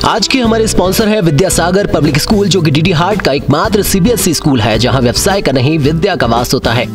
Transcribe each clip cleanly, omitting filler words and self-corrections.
आज के हमारे स्पॉन्सर है विद्यासागर पब्लिक स्कूल, जो कि डीडी हार्ट का एकमात्र सीबीएसई स्कूल है जहां व्यवसाय का नहीं विद्या का वास होता है।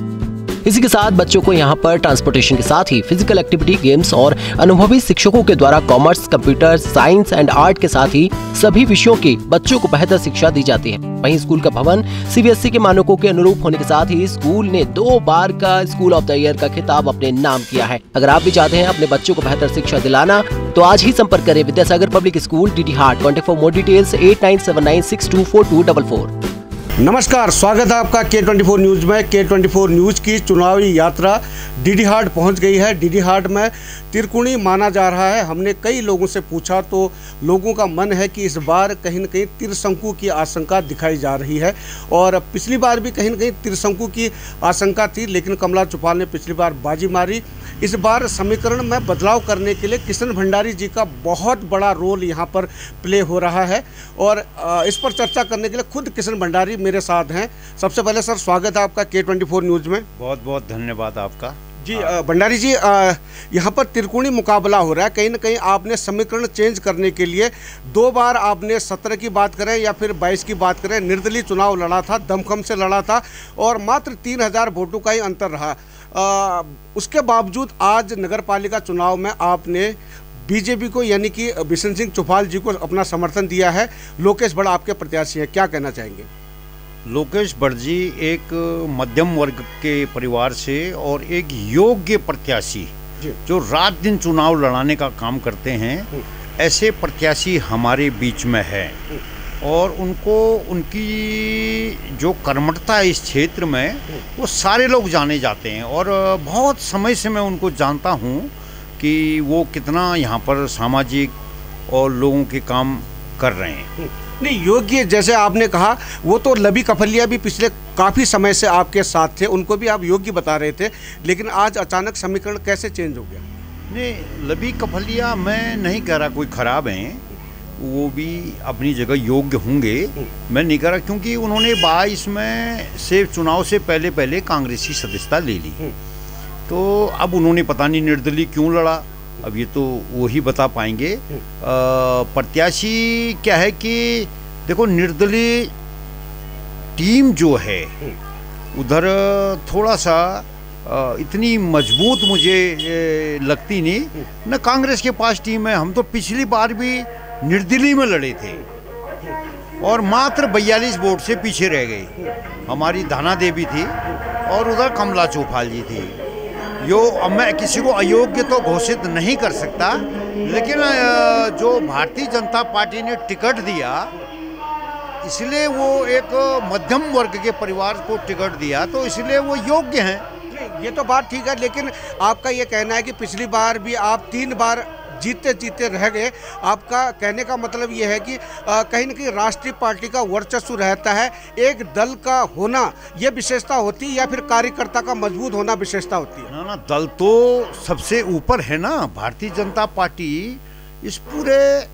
इसी के साथ बच्चों को यहाँ पर ट्रांसपोर्टेशन के साथ ही फिजिकल एक्टिविटी, गेम्स और अनुभवी शिक्षकों के द्वारा commerce, computer, science and art के साथ ही सभी विषयों की बच्चों को बेहतर शिक्षा दी जाती है। वहीं स्कूल का भवन सीबीएसई के मानकों के अनुरूप होने के साथ ही स्कूल ने 2 बार का स्कूल ऑफ द ईयर का खिताब अपने नाम किया है। अगर आप भी चाहते हैं अपने बच्चों को बेहतर शिक्षा दिलाना तो आज ही संपर्क करें Vidyasagar public school, DD heart. Contact for more details 8979624244। नमस्कार, स्वागत है आपका K24 न्यूज़ में। K24 न्यूज़ की चुनावी यात्रा डीडी हार्ट पहुंच गई है। डीडी हार्ट में त्रिकोणी माना जा रहा है। हमने कई लोगों से पूछा तो लोगों का मन है कि इस बार कहीं न कहीं त्रिशंकु की आशंका दिखाई जा रही है, और पिछली बार भी कहीं न कहीं त्रिशंकु की आशंका थी, लेकिन कमला चौपाल ने पिछली बार बाजी मारी। इस बार समीकरण में बदलाव करने के लिए किशन भंडारी जी का बहुत बड़ा रोल यहाँ पर प्ले हो रहा है, और इस पर चर्चा करने के लिए खुद किशन भंडारी मेरे साथ हैं। सबसे पहले सर, स्वागत है आपका K24 न्यूज़ में। बहुत बहुत धन्यवाद आपका जी। भंडारी जी, यहाँ पर त्रिकोणी मुकाबला हो रहा है। कहीं ना कहीं आपने समीकरण चेंज करने के लिए 2 बार आपने 17 की बात करें या फिर 22 की बात करें, निर्दलीय चुनाव लड़ा था, दमखम से लड़ा था, और मात्र 3000 वोटों का ही अंतर रहा। उसके बावजूद आज नगरपालिका चुनाव में आपने बीजेपी को, यानी कि बिशन सिंह चौपाल जी को अपना समर्थन दिया है। लोकेश बड़ा आपके प्रत्याशी हैं, क्या कहना चाहेंगे? लोकेश बड़ जी एक मध्यम वर्ग के परिवार से और एक योग्य प्रत्याशी जो रात दिन चुनाव लड़ाने का काम करते हैं, ऐसे प्रत्याशी हमारे बीच में है, और उनको उनकी जो कर्मठता है इस क्षेत्र में वो सारे लोग जाने जाते हैं, और बहुत समय से मैं उनको जानता हूँ कि वो कितना यहाँ पर सामाजिक और लोगों के काम कर रहे हैं। नहीं, योग्य जैसे आपने कहा, वो तो लबी कफलिया भी पिछले काफ़ी समय से आपके साथ थे, उनको भी आप योग्य बता रहे थे, लेकिन आज अचानक समीकरण कैसे चेंज हो गया? नहीं, लबी कफलिया मैं नहीं कह रहा कोई ख़राब हैं, वो भी अपनी जगह योग्य होंगे, मैं नहीं कह रहा, क्योंकि उन्होंने 22 में से चुनाव से पहले कांग्रेसी सदस्यता ले ली, तो अब उन्होंने पता नहीं निर्दलीय क्यों लड़ा, अब ये तो वो ही बता पाएंगे। प्रत्याशी क्या है कि देखो, निर्दलीय टीम जो है उधर थोड़ा सा इतनी मजबूत मुझे लगती नहीं न। कांग्रेस के पास टीम है, हम तो पिछली बार भी निर्दलीय में लड़े थे और मात्र 42 वोट से पीछे रह गए। हमारी धाना देवी थी और उधर कमला चौपाल जी थी। अब मैं किसी को अयोग्य तो घोषित नहीं कर सकता, लेकिन जो भारतीय जनता पार्टी ने टिकट दिया, इसलिए वो एक मध्यम वर्ग के परिवार को टिकट दिया, तो इसलिए वो योग्य हैं। ये तो बात ठीक है, लेकिन आपका ये कहना है कि पिछली बार भी आप 3 बार जीते जीते रह गए। आपका कहने का मतलब ये है कि कहीं न कहीं राष्ट्रीय पार्टी का वर्चस्व रहता है, एक दल का होना ये विशेषता होती है, या फिर कार्यकर्ता का मजबूत होना विशेषता होती है? ना, दल तो सबसे ऊपर है ना। भारतीय जनता पार्टी इस पूरे,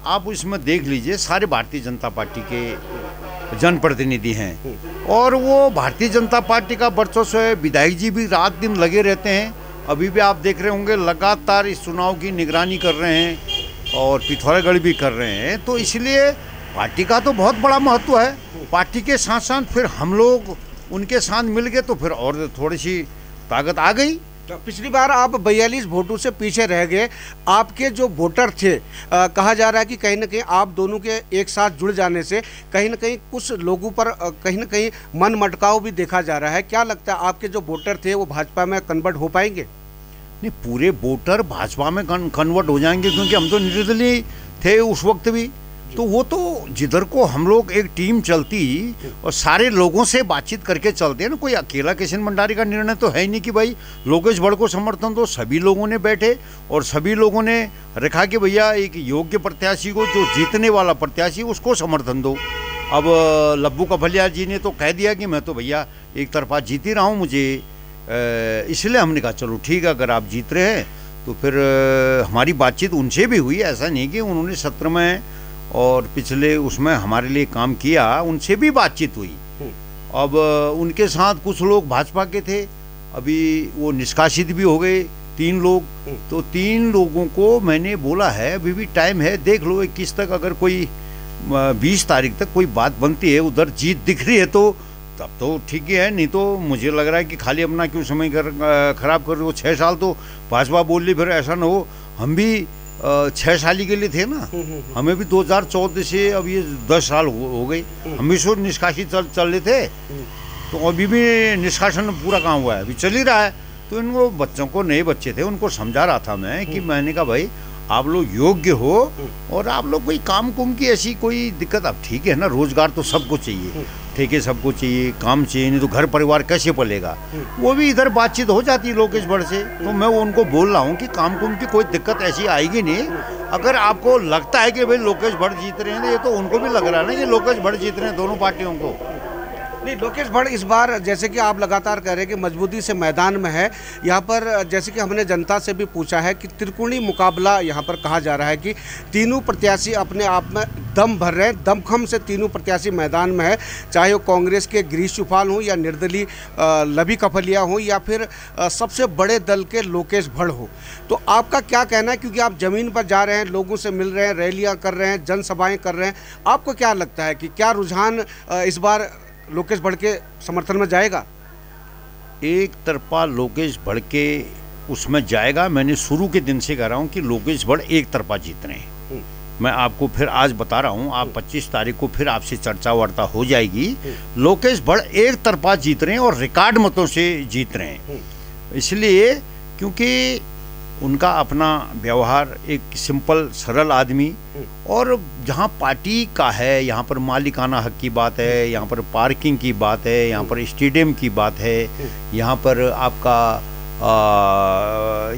आप इसमें देख लीजिए, सारे भारतीय जनता पार्टी के जनप्रतिनिधि हैं, और वो भारतीय जनता पार्टी का वर्चस्व है। विधायक जी भी रात दिन लगे रहते हैं। अभी भी आप देख रहे होंगे लगातार इस चुनाव की निगरानी कर रहे हैं और पिथौरागढ़ भी कर रहे हैं, तो इसलिए पार्टी का तो बहुत बड़ा महत्व है। पार्टी के साथ साथ फिर हम लोग उनके साथ मिल गए तो फिर और थोड़ी सी ताकत आ गई। तो पिछली बार आप 42 वोटों से पीछे रह गए। आपके जो वोटर थे, कहा जा रहा है कि कहीं ना कहीं आप दोनों के एक साथ जुड़ जाने से कहीं ना कहीं कुछ लोगों पर कहीं ना कहीं मन मटकाव भी देखा जा रहा है। क्या लगता है, आपके जो वोटर थे वो भाजपा में कन्वर्ट हो पाएंगे? नहीं, पूरे वोटर भाजपा में कन्वर्ट हो जाएंगे, क्योंकि हम तो निर्दलीय थे उस वक्त भी, तो वो तो जिधर को हम लोग एक टीम चलती और सारे लोगों से बातचीत करके चलते हैं ना। कोई अकेला किशन भंडारी का निर्णय तो है ही नहीं कि भाई लोकेश बड़ को समर्थन दो। सभी लोगों ने बैठे और सभी लोगों ने रखा कि भैया एक योग्य प्रत्याशी को, जो जीतने वाला प्रत्याशी, उसको समर्थन दो। अब लब्बू कफलिया जी ने तो कह दिया कि मैं तो भैया एक तरफा जीत ही रहा हूँ, मुझे इसलिए हमने कहा चलो ठीक है, अगर आप जीत रहे हैं तो फिर हमारी बातचीत उनसे भी हुई। ऐसा नहीं कि उन्होंने सत्र में और पिछले उसमें हमारे लिए काम किया, उनसे भी बातचीत हुई। अब उनके साथ कुछ लोग भाजपा के थे, अभी वो निष्कासित भी हो गए, 3 लोग, तो 3 लोगों को मैंने बोला है अभी भी टाइम है, देख लो 21 तक, अगर कोई 20 तारीख तक कोई बात बनती है, उधर जीत दिख रही है तो तब तो ठीक ही है, नहीं तो मुझे लग रहा है कि खाली अपना क्यों समय खराब कर रहे हो। 6 साल तो भाजपा बोल ली, फिर ऐसा ना हो हम भी 6 साल के लिए थे ना, हमें भी 2014 से अब ये 10 साल हो गई, हम भी सो निष्कासित चल रहे थे, तो अभी भी निष्कासन पूरा काम हुआ है, अभी चल ही रहा है। तो इनको बच्चों को, नए बच्चे थे, उनको समझा रहा था मैं कि मैंने कहा भाई आप लोग योग्य हो और आप लोग कोई काम कुम की ऐसी कोई दिक्कत, अब ठीक है ना, रोजगार तो सबको चाहिए, ठेके सबको चाहिए, काम चाहिए, नहीं तो घर परिवार कैसे पलेगा। वो भी इधर बातचीत हो जाती है लोकेश भट्ट से, तो मैं उनको बोल रहा हूँ कि काम कुम की कोई दिक्कत ऐसी आएगी नहीं। अगर आपको लगता है कि भाई लोकेश भट्ट जीत रहे हैं, ये तो उनको भी लग रहा है ना कि लोकेश भट्ट जीत रहे हैं, दोनों पार्टियों को। नहीं, लोकेश भट्ट इस बार जैसे कि आप लगातार कह रहे हैं कि मजबूती से मैदान में है, यहाँ पर जैसे कि हमने जनता से भी पूछा है कि त्रिकोणीय मुकाबला यहाँ पर कहा जा रहा है कि तीनों प्रत्याशी अपने आप में दम भर रहे हैं, दमखम से तीनों प्रत्याशी मैदान में है, चाहे वो कांग्रेस के गिरीश चौपाल हों या निर्दलीय लबी कफलिया हों या फिर सबसे बड़े दल के लोकेश भट्ट हो। तो आपका क्या कहना है, क्योंकि आप ज़मीन पर जा रहे हैं, लोगों से मिल रहे हैं, रैलियाँ कर रहे हैं, जनसभाएँ कर रहे हैं, आपको क्या लगता है कि क्या रुझान इस बार लोकेश भट्ट के समर्थन में जाएगा? एक तरफा लोकेश भट्ट के उसमें जाएगा। मैंने शुरू के दिन से कह रहा हूँ कि लोकेश भट्ट एक तरफा जीत रहे हैं। मैं आपको फिर आज बता रहा हूँ, आप 25 तारीख को फिर आपसे चर्चा वार्ता हो जाएगी। लोकेश भट्ट एक तरफा जीत रहे हैं और रिकॉर्ड मतों से जीत रहे हैं, इसलिए क्योंकि उनका अपना व्यवहार, एक सिंपल सरल आदमी, और जहाँ पार्टी का है, यहाँ पर मालिकाना हक की बात है, यहाँ पर पार्किंग की बात है, यहाँ पर स्टेडियम की बात है, यहाँ पर आपका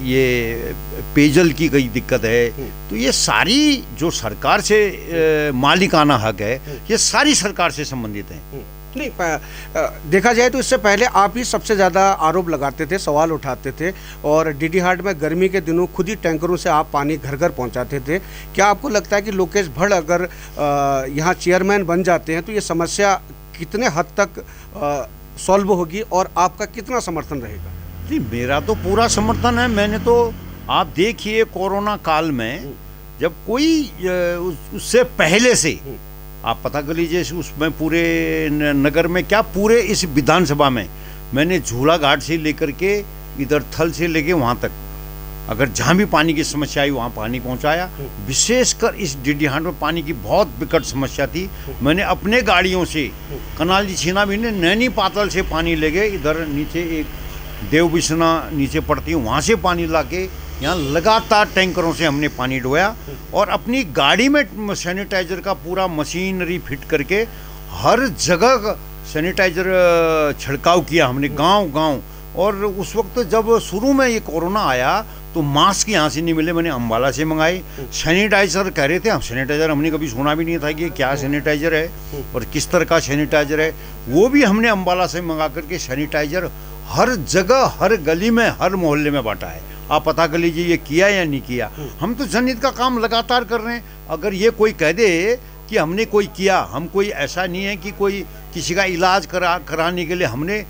ये पेयजल की कई दिक्कत है, तो ये सारी जो सरकार से मालिकाना हक है, ये सारी सरकार से संबंधित हैं। नहीं, देखा जाए तो इससे पहले आप ही सबसे ज़्यादा आरोप लगाते थे, सवाल उठाते थे, और डीडी हाट में गर्मी के दिनों खुद ही टैंकरों से आप पानी घर घर पहुंचाते थे। क्या आपको लगता है कि लोकेश भट्ट अगर यहाँ चेयरमैन बन जाते हैं तो ये समस्या कितने हद तक सॉल्व होगी और आपका कितना समर्थन रहेगा? जी, मेरा तो पूरा समर्थन है। मैंने तो, आप देखिए कोरोना काल में जब कोई उससे पहले से आप पता कर लीजिए, उसमें पूरे नगर में क्या, पूरे इस विधानसभा में मैंने झूला घाट से लेकर के इधर थल से लेके वहाँ तक, अगर जहाँ भी पानी की समस्या आई वहाँ पानी पहुँचाया। विशेषकर इस डीडी हाट में पानी की बहुत विकट समस्या थी। मैंने अपने गाड़ियों से कनाली छीना भी ने नैनी पातल से पानी ले गए, इधर नीचे एक देव बिसना नीचे पड़ती है, वहाँ से पानी ला के यहाँ लगातार टैंकरों से हमने पानी डोया, और अपनी गाड़ी में सैनिटाइजर का पूरा मशीनरी फिट करके हर जगह सैनिटाइजर छिड़काव किया हमने, गांव-गांव। और उस वक्त जब शुरू में ये कोरोना आया तो मास्क यहाँ से नहीं मिले, मैंने अम्बाला से मंगाए। सैनिटाइजर कह रहे थे, हम सैनिटाइजर हमने कभी सुना भी नहीं था कि क्या सैनिटाइजर है और किस तरह का सैनिटाइजर है, वो भी हमने अम्बाला से मंगा करके सैनिटाइजर हर जगह, हर गली में, हर मोहल्ले में बांटा है। आप पता कर लीजिए ये किया या नहीं किया। हम तो जनहित का काम लगातार कर रहे हैं। अगर ये कोई कह दे कि हमने कोई किया, हम कोई ऐसा नहीं है कि कोई किसी का इलाज कराने के लिए हमने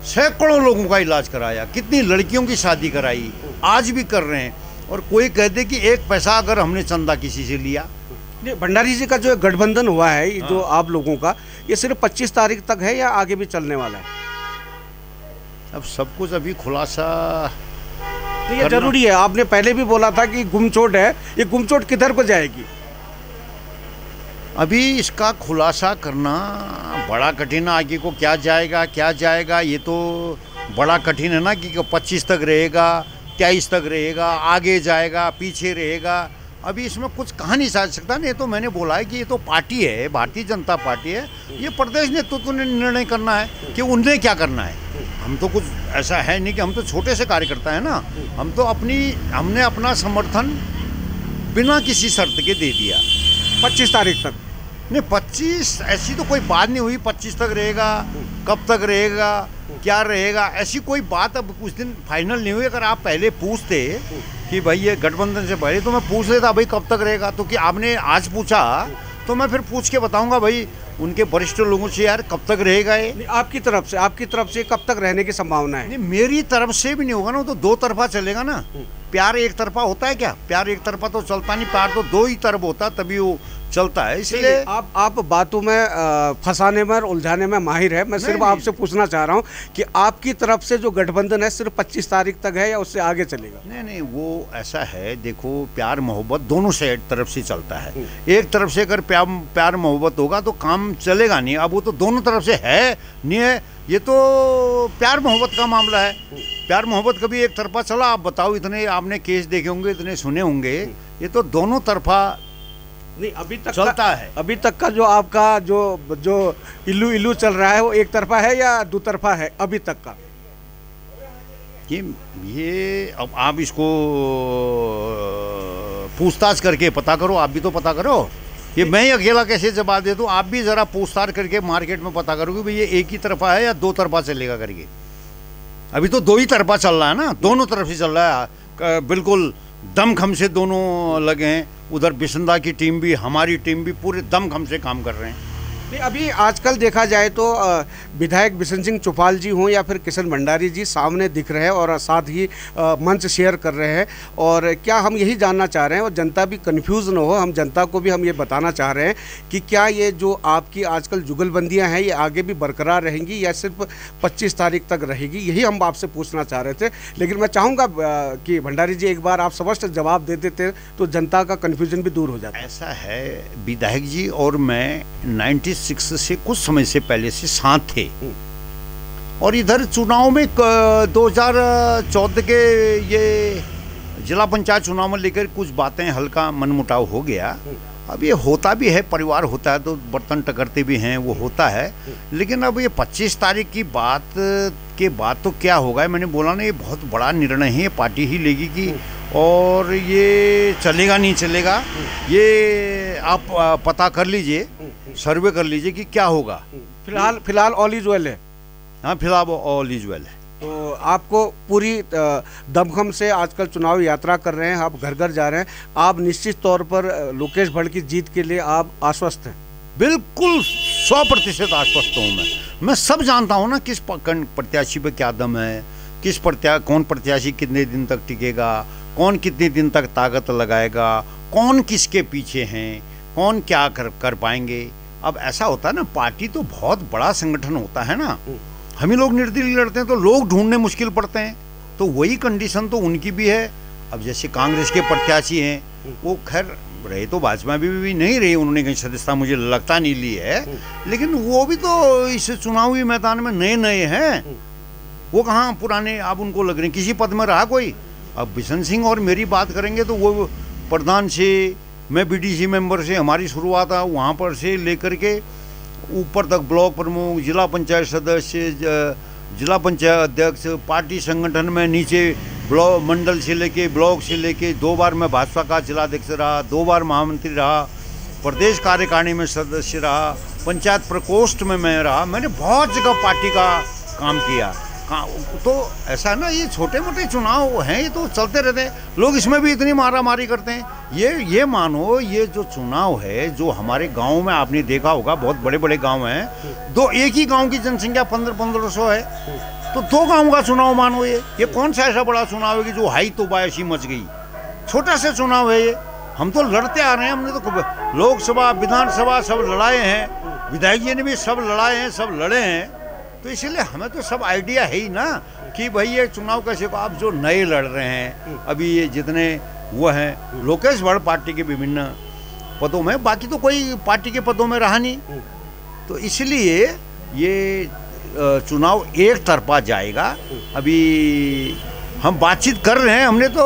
सैकड़ों लोगों का इलाज कराया, कितनी लड़कियों की शादी कराई, आज भी कर रहे हैं। और कोई कह दे कि एक पैसा अगर हमने चंदा किसी से लिया। भंडारी जी का जो गठबंधन हुआ है, जो आप लोगों का, ये सिर्फ 25 तारीख तक है या आगे भी चलने वाला है? अब सब कुछ अभी खुलासा तो ये जरूरी है। आपने पहले भी बोला था कि गुमचोट है, ये गुमचोट किधर को जाएगी? अभी इसका खुलासा करना बड़ा कठिन है। आगे को क्या जाएगा ये तो बड़ा कठिन है ना, कि 25 तक रहेगा, 23 तक रहेगा, आगे जाएगा, पीछे रहेगा। अभी इसमें कुछ कहा नहीं जा सकता। नहीं तो मैंने बोला है कि ये तो पार्टी है, भारतीय जनता पार्टी है, ये प्रदेश नेतृत्व ने निर्णय करना है कि उन्हें क्या करना है। हम तो कुछ ऐसा है नहीं कि हम तो छोटे से कार्यकर्ता है ना, हम तो हमने अपना समर्थन बिना किसी शर्त के दे दिया 25 तारीख तक। नहीं, 25 ऐसी तो कोई बात नहीं हुई, 25 तक रहेगा, कब तक रहेगा, क्या रहेगा, ऐसी कोई बात अब कुछ दिन फाइनल नहीं हुई। अगर आप पहले पूछते कि भाई ये गठबंधन से पहले, तो मैं पूछ लेता भाई कब तक रहेगा। तो कि आपने आज पूछा तो मैं फिर पूछ के बताऊंगा भाई उनके वरिष्ठ लोगों से, यार कब तक रहेगा ये। आपकी तरफ से कब तक रहने की संभावना है? नहीं, मेरी तरफ से भी नहीं होगा ना, वो तो दो तरफा चलेगा ना। प्यार एक तरफा होता है क्या? प्यार एक तरफा तो चलता नहीं, प्यार तो दो ही तरफ होता तभी वो चलता है। इसलिए आप बातों में फंसाने में और उलझाने में माहिर है। मैं सिर्फ आपसे पूछना चाह रहा हूं कि आपकी तरफ से जो गठबंधन है सिर्फ 25 तारीख तक है या उससे आगे चलेगा? नहीं, वो ऐसा है, देखो प्यार मोहब्बत दोनों से तरफ से चलता है। एक तरफ से अगर प्यार मोहब्बत होगा तो काम चलेगा नहीं। अब वो तो दोनों तरफ से है नहीं है, ये तो प्यार मोहब्बत का मामला है। प्यार मोहब्बत कभी एक तरफा चला? आप बताओ, इतने आपने केस देखे होंगे, इतने सुने होंगे, ये तो दोनों तरफा नहीं अभी तक चलता है। अभी तक का जो आपका जो इल्लू चल रहा है वो एक तरफा है या दो तरफा है अभी तक का? ये अब आप इसको पूछताछ करके पता करो, आप भी तो पता करो। ये मैं ही अकेला कैसे जवाब दे दूं? आप भी जरा पूछताछ करके मार्केट में पता करो कि भाई ये एक ही तरफा है या दो तरफा चलेगा करके। अभी तो दो ही तरफा चल रहा है ना, दोनों तरफ से चल रहा है, बिल्कुल दमखम से दोनों लगे हैं। उधर बिसंदा की टीम भी, हमारी टीम भी पूरे दमखम से काम कर रहे हैं। अभी आजकल देखा जाए तो विधायक बिशन सिंह चौपाल जी हों या फिर किशन भंडारी जी सामने दिख रहे हैं और साथ ही मंच शेयर कर रहे हैं। और क्या हम यही जानना चाह रहे हैं और जनता भी कंफ्यूज ना हो, हम जनता को भी हम ये बताना चाह रहे हैं कि क्या ये जो आपकी आजकल जुगलबंदियां हैं ये आगे भी बरकरार रहेंगी या सिर्फ 25 तारीख तक रहेगी? यही हम आपसे पूछना चाह रहे थे। लेकिन मैं चाहूँगा कि भंडारी जी एक बार आप स्पष्ट जवाब दे देते तो जनता का कन्फ्यूजन भी दूर हो जाता। ऐसा है, विधायक जी और मैं 96 से कुछ समय से पहले से साथ थे और इधर चुनाव में 2014 के ये जिला पंचायत चुनाव में लेकर कुछ बातें हल्का मनमुटाव हो गया। अब ये होता भी है, परिवार होता है तो बर्तन टकरते भी हैं, वो होता है। लेकिन अब ये 25 तारीख की बात के बाद तो क्या होगा, मैंने बोला ना, ये बहुत बड़ा निर्णय है, ये पार्टी ही लेगी कि और ये चलेगा नहीं चलेगा, ये आप पता कर लीजिए, सर्वे कर लीजिए कि क्या होगा। फिलहाल ऑल इज वेल है। हाँ, फिलहाल ऑल इज वेल है। तो आपको पूरी दमखम से आजकल चुनावी यात्रा कर रहे हैं, आप घर घर जा रहे हैं, आप निश्चित तौर पर लोकेश भट्ट की जीत के लिए आप आश्वस्त हैं? बिल्कुल 100% आश्वस्त हूँ मैं सब जानता हूँ ना किस प्रत्याशी पे क्या दम है, कौन प्रत्याशी कितने दिन तक टिकेगा, कौन कितने दिन तक ताकत लगाएगा, कौन किसके पीछे हैं, कौन क्या कर पाएंगे। अब ऐसा होता है ना, पार्टी तो बहुत बड़ा संगठन होता है ना, हम ही लोग निर्दलीय लड़ते हैं तो लोग ढूंढने मुश्किल पड़ते हैं, तो वही कंडीशन तो उनकी भी है। अब जैसे कांग्रेस के प्रत्याशी हैं, वो खैर रहे तो भाजपा भी नहीं रही, उन्होंने कहीं सदस्यता मुझे लगता नहीं ली है, लेकिन वो भी तो इस चुनावी मैदान में नए हैं, वो कहाँ पुराने अब उनको लग रहे हैं, किसी पद में रहा कोई। अब बिशन सिंह और मेरी बात करेंगे तो वो प्रधान से, मैं बीडीसी मेंबर से, हमारी शुरुआत है वहाँ पर से लेकर के ऊपर तक ब्लॉक प्रमुख, जिला पंचायत सदस्य, जिला पंचायत अध्यक्ष, पार्टी संगठन में नीचे ब्लॉक मंडल से लेके ब्लॉक से लेके 2 बार मैं भाजपा का जिलाध्यक्ष रहा, 2 बार महामंत्री रहा, प्रदेश कार्यकारिणी में सदस्य रहा, पंचायत प्रकोष्ठ में मैं रहा, मैंने बहुत जगह पार्टी का काम किया। तो ऐसा ना, ये छोटे मोटे चुनाव हैं, ये तो चलते रहते हैं, लोग इसमें भी इतनी मारामारी करते हैं। ये मानो, ये जो चुनाव है जो हमारे गांव में आपने देखा होगा, बहुत बड़े बड़े गांव हैं, एक ही गांव की जनसंख्या 1500 है, तो 2 गांव का चुनाव मानो। ये कौन सा ऐसा बड़ा चुनाव है कि जो हाई तो बायसी मच गई? छोटा सा चुनाव है ये, हम तो लड़ते आ रहे हैं, हमने तो लोकसभा विधानसभा सब लड़ाए हैं, विधायक जी ने भी सब लड़ाए हैं, सब लड़े हैं, तो इसीलिए हमें तो सब आइडिया है ही ना कि भाई ये चुनाव कैसे। आप जो नए लड़ रहे हैं अभी, ये जितने वो हैं, लोकेश भट्ट पार्टी के विभिन्न पदों में, बाकी तो कोई पार्टी के पदों में रहा नहीं, तो इसलिए ये चुनाव एक तरफा जाएगा। अभी हम बातचीत कर रहे हैं, हमने तो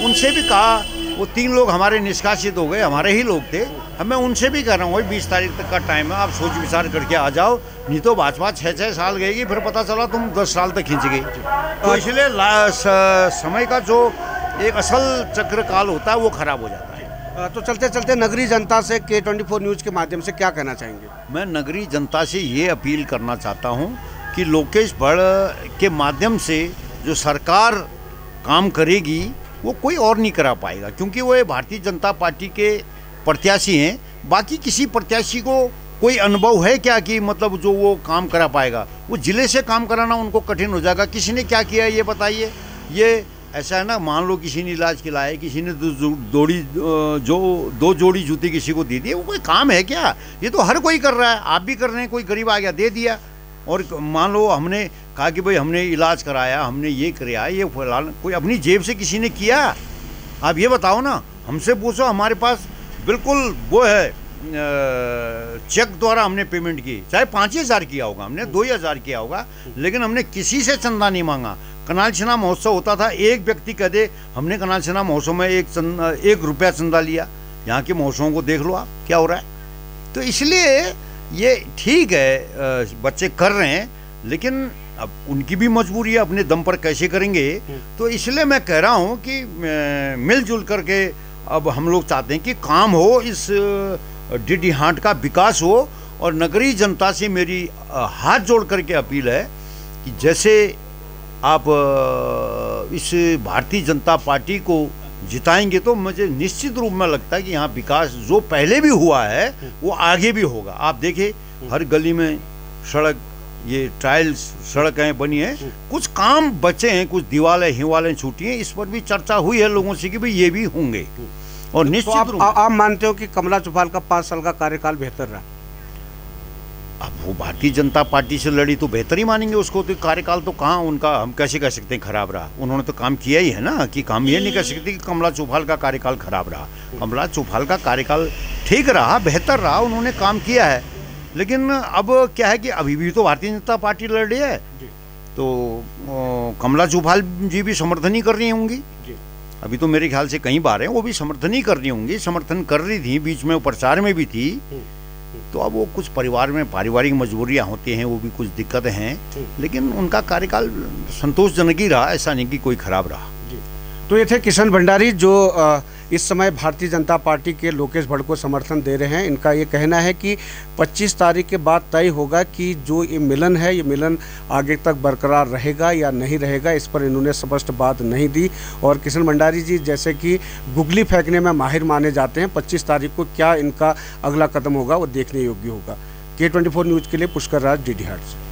उनसे भी कहा, वो 3 लोग हमारे निष्कासित हो गए, हमारे ही लोग थे, मैं उनसे भी कह रहा हूँ 20 तारीख तक का टाइम है, आप सोच विचार करके आ जाओ, नहीं तो भाजपा 6 साल गएगी, फिर पता चला तुम 10 साल तक खींच गई। तो इसलिए समय का जो एक असल चक्र काल होता है वो खराब हो जाता है। तो चलते चलते नगरी जनता से K24 न्यूज़ के माध्यम से क्या कहना चाहेंगे? मैं नगरी जनता से ये अपील करना चाहता हूँ कि लोकेश भट्ट के माध्यम से जो सरकार काम करेगी वो कोई और नहीं करा पाएगा, क्योंकि वो भारतीय जनता पार्टी के प्रत्याशी हैं, बाकी किसी प्रत्याशी को कोई अनुभव है क्या कि मतलब जो वो काम करा पाएगा? वो जिले से काम कराना उनको कठिन हो जाएगा। किसी ने क्या किया ये बताइए? ये ऐसा है ना, मान लो किसी ने इलाज खिलाया, किसी ने दो जोड़ी जूती किसी को दे दी, वो कोई काम है क्या? ये तो हर कोई कर रहा है, आप भी कर रहे हैं। कोई गरीब आ गया दे दिया। और मान लो हमने कहा कि भाई हमने इलाज कराया, हमने ये कराया, ये फिलहाल कोई अपनी जेब से किसी ने किया? आप ये बताओ ना, हमसे पूछो। हमारे पास बिल्कुल वो है, चेक द्वारा हमने पेमेंट की, चाहे 5,000 किया होगा, हमने 2,000 किया होगा, लेकिन हमने किसी से चंदा नहीं मांगा। कनाल छिना महोत्सव होता था, एक व्यक्ति कह दे हमने कनाल छिना महोत्सव में 1 रुपया चंदा लिया। यहाँ के महोत्सवों को देख लो आप, क्या हो रहा है। तो इसलिए ये ठीक है, बच्चे कर रहे हैं, लेकिन अब उनकी भी मजबूरी है, अपने दम पर कैसे करेंगे। तो इसलिए मैं कह रहा हूँ कि मिलजुल करके अब हम लोग चाहते हैं कि काम हो, इस डीडी हाट का विकास हो। और नगरीय जनता से मेरी हाथ जोड़ करके अपील है कि जैसे आप इस भारतीय जनता पार्टी को जिताएंगे तो मुझे निश्चित रूप में लगता है कि यहाँ विकास जो पहले भी हुआ है वो आगे भी होगा। आप देखिए हर गली में सड़क, ये टाइल्स सड़कें बनी हैं, कुछ काम बचे हैं, कुछ दीवारें हिवालें छूटी हैं, इस पर भी चर्चा हुई है लोगों से कि भाई ये भी होंगे। और निश्चित तो आप मानते हो कि कमला चौपाल का 5 साल का कार्यकाल बेहतर रहा? अब वो भारतीय जनता पार्टी से लड़ी तो बेहतर ही मानेंगे उसको। तो कार्यकाल तो कहाँ उनका, हम कैसे कह सकते हैं खराब रहा? उन्होंने तो काम किया ही है ना, कि काम ये नहीं कह सकते कि कमला चौपाल का कार्यकाल खराब रहा। कमला चौपाल का कार्यकाल ठीक रहा, बेहतर रहा, उन्होंने काम किया है। लेकिन अब क्या है कि अभी भी तो भारतीय जनता पार्टी लड़ रही है, तो कमला चौपाल जी भी समर्थन ही कर रही होंगी। अभी तो मेरे ख्याल से कई बार हैं वो भी समर्थन ही कर रही होंगी, समर्थन कर रही थी, बीच में वो प्रचार में भी थी। तो अब वो कुछ परिवार में पारिवारिक मजबूरियां होती हैं, वो भी कुछ दिक्कतें हैं, लेकिन उनका कार्यकाल संतोषजनक ही रहा, ऐसा नहीं कि कोई खराब रहा। तो ये थे किशन भंडारी जो इस समय भारतीय जनता पार्टी के लोकेश भट्ट को समर्थन दे रहे हैं। इनका ये कहना है कि 25 तारीख के बाद तय होगा कि जो ये मिलन है, ये मिलन आगे तक बरकरार रहेगा या नहीं रहेगा। इस पर इन्होंने स्पष्ट बात नहीं दी। और किशन भंडारी जी जैसे कि गुगली फेंकने में माहिर माने जाते हैं, 25 तारीख को क्या इनका अगला कदम होगा वो देखने योग्य होगा। K24 न्यूज़ के लिए पुष्कर राज, डीडी हाट से।